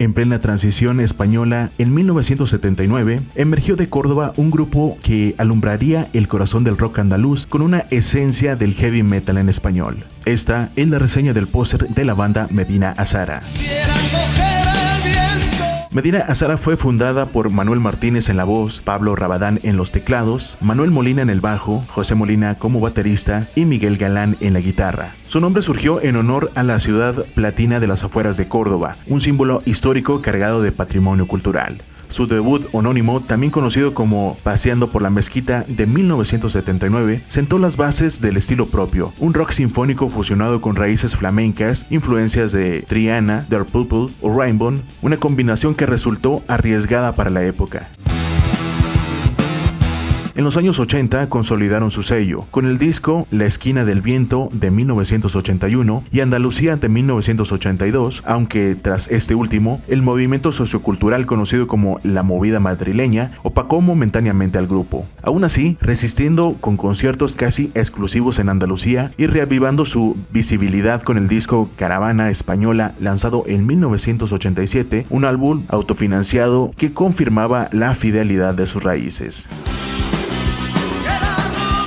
en plena transición española, en 1979, emergió de Córdoba un grupo que alumbraría el corazón del rock andaluz con una esencia del heavy metal en español. Esta es la reseña del póster de la banda Medina Azara. Medina Azara fue fundada por Manuel Martínez en la voz, Pablo Rabadán en los teclados, Manuel Molina en el bajo, José Molina como baterista y Miguel Galán en la guitarra. Su nombre surgió en honor a la ciudad platina de las afueras de Córdoba, un símbolo histórico cargado de patrimonio cultural. Su debut homónimo, también conocido como Paseando por la Mezquita de 1979, sentó las bases del estilo propio, un rock sinfónico fusionado con raíces flamencas, influencias de Triana, Deep Purple o Rainbow, una combinación que resultó arriesgada para la época. En los años 80 consolidaron su sello, con el disco La Esquina del Viento de 1981 y Andalucía de 1982, aunque tras este último, el movimiento sociocultural conocido como la movida madrileña opacó momentáneamente al grupo. Aún así, resistiendo con conciertos casi exclusivos en Andalucía y reavivando su visibilidad con el disco Caravana Española lanzado en 1987, un álbum autofinanciado que confirmaba la fidelidad de sus raíces.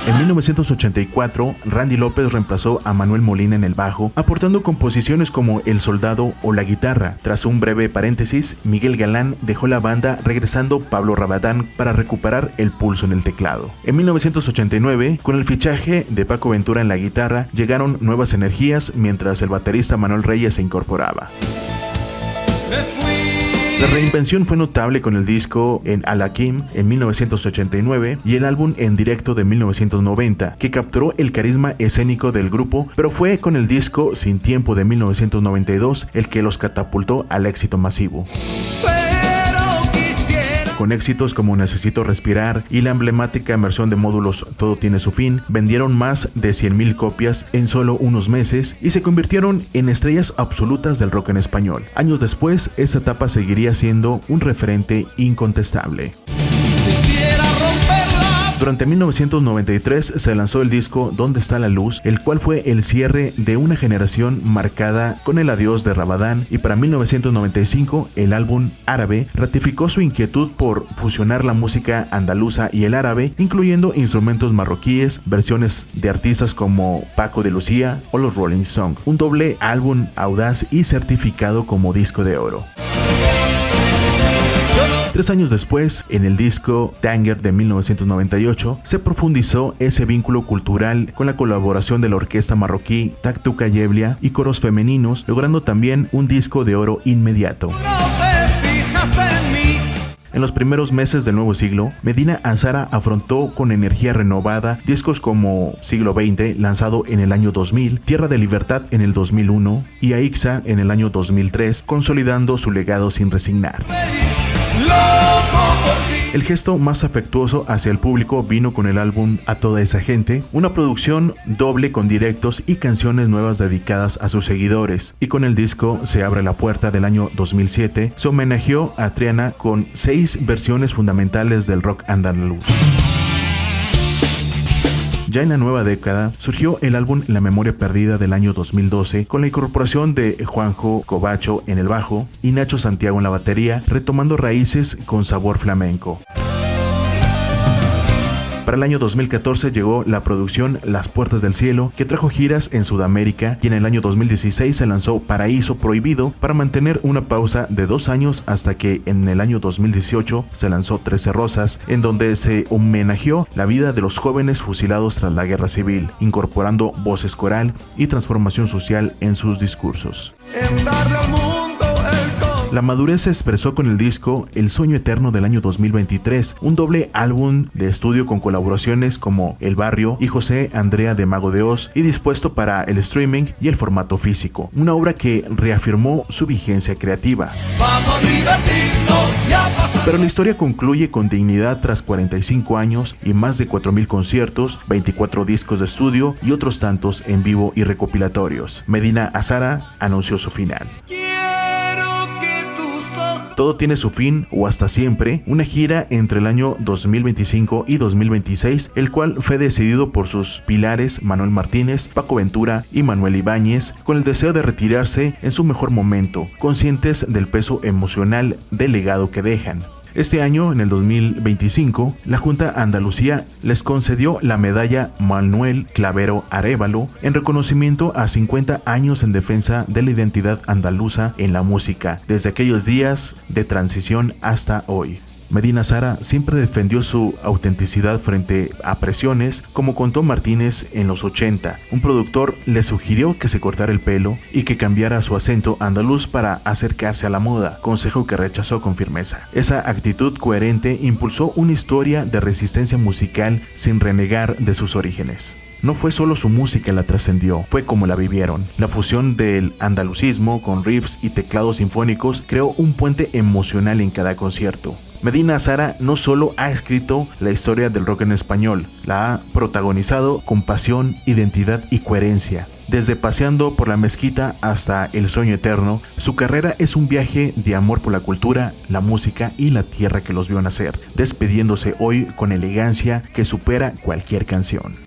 En 1984, Randy López reemplazó a Manuel Molina en el bajo, aportando composiciones como El Soldado o La Guitarra. Tras un breve paréntesis, Miguel Galán dejó la banda, regresando Pablo Rabadán para recuperar el pulso en el teclado. En 1989, con el fichaje de Paco Ventura en la guitarra, llegaron nuevas energías mientras el baterista Manuel Reyes se incorporaba. La reinvención fue notable con el disco en Al-Hakim en 1989 y el álbum en directo de 1990, que capturó el carisma escénico del grupo, pero fue con el disco Sin Tiempo de 1992 el que los catapultó al éxito masivo. Con éxitos como Necesito Respirar y la emblemática versión de Módulos Todo Tiene Su Fin, vendieron más de 100,000 copias en solo unos meses y se convirtieron en estrellas absolutas del rock en español. Años después, esta etapa seguiría siendo un referente incontestable. Durante 1993 se lanzó el disco ¿Dónde está la luz?, el cual fue el cierre de una generación marcada con el adiós de Rabadán, y para 1995 el álbum Árabe ratificó su inquietud por fusionar la música andaluza y el árabe, incluyendo instrumentos marroquíes, versiones de artistas como Paco de Lucía o los Rolling Stones, un doble álbum audaz y certificado como disco de oro. 3 años después, en el disco Tanger de 1998, se profundizó ese vínculo cultural con la colaboración de la orquesta marroquí Taktuka Yeblia y coros femeninos, logrando también un disco de oro inmediato. En los primeros meses del nuevo siglo, Medina Azara afrontó con energía renovada discos como Siglo XX, lanzado en el año 2000, Tierra de Libertad en el 2001 y Aixa en el año 2003, consolidando su legado sin resignar. El gesto más afectuoso hacia el público vino con el álbum A Toda Esa Gente, una producción doble con directos y canciones nuevas dedicadas a sus seguidores, y con el disco Se Abre la Puerta del año 2007 se homenajeó a Triana con 6 versiones fundamentales del rock andaluz. Ya en la nueva década, surgió el álbum La Memoria Perdida del año 2012 con la incorporación de Juanjo Covacho en el bajo y Nacho Santiago en la batería, retomando raíces con sabor flamenco. Para el año 2014 llegó la producción Las Puertas del Cielo, que trajo giras en Sudamérica, y en el año 2016 se lanzó Paraíso Prohibido para mantener una pausa de 2 años hasta que en el año 2018 se lanzó 13 Rosas, en donde se homenajeó la vida de los jóvenes fusilados tras la guerra civil, incorporando voces coral y transformación social en sus discursos. La madurez se expresó con el disco El Sueño Eterno del año 2023, un doble álbum de estudio con colaboraciones como El Barrio y José Andrea de Mago de Oz, y dispuesto para el streaming y el formato físico, una obra que reafirmó su vigencia creativa. Pero la historia concluye con dignidad tras 45 años y más de 4,000 conciertos, 24 discos de estudio y otros tantos en vivo y recopilatorios. Medina Azara anunció su final. Todo tiene su fin o hasta siempre, una gira entre el año 2025 y 2026, el cual fue decidido por sus pilares Manuel Martínez, Paco Ventura y Manuel Ibáñez, con el deseo de retirarse en su mejor momento, conscientes del peso emocional del legado que dejan. Este año, en el 2025, la Junta Andalucía les concedió la medalla Manuel Clavero Arévalo en reconocimiento a 50 años en defensa de la identidad andaluza en la música, desde aquellos días de transición hasta hoy. Medina Zara siempre defendió su autenticidad frente a presiones, como contó Martínez en los 80. Un productor le sugirió que se cortara el pelo y que cambiara su acento andaluz para acercarse a la moda, consejo que rechazó con firmeza. Esa actitud coherente impulsó una historia de resistencia musical sin renegar de sus orígenes. No fue solo su música la trascendió, fue como la vivieron. La fusión del andalucismo con riffs y teclados sinfónicos creó un puente emocional en cada concierto. Medina Zara no solo ha escrito la historia del rock en español, la ha protagonizado con pasión, identidad y coherencia. Desde Paseando por la Mezquita hasta El Sueño Eterno, su carrera es un viaje de amor por la cultura, la música y la tierra que los vio nacer, despidiéndose hoy con elegancia que supera cualquier canción.